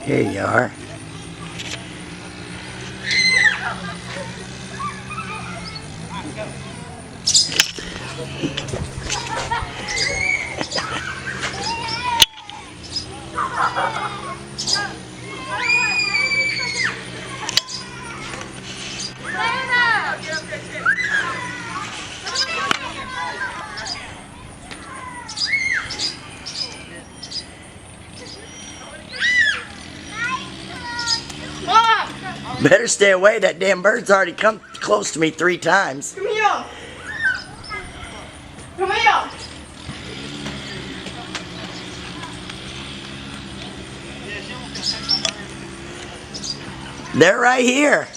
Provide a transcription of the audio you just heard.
Here you are. Better stay away. That damn bird's already come close to me 3 times. Come here. Come here. They're right here.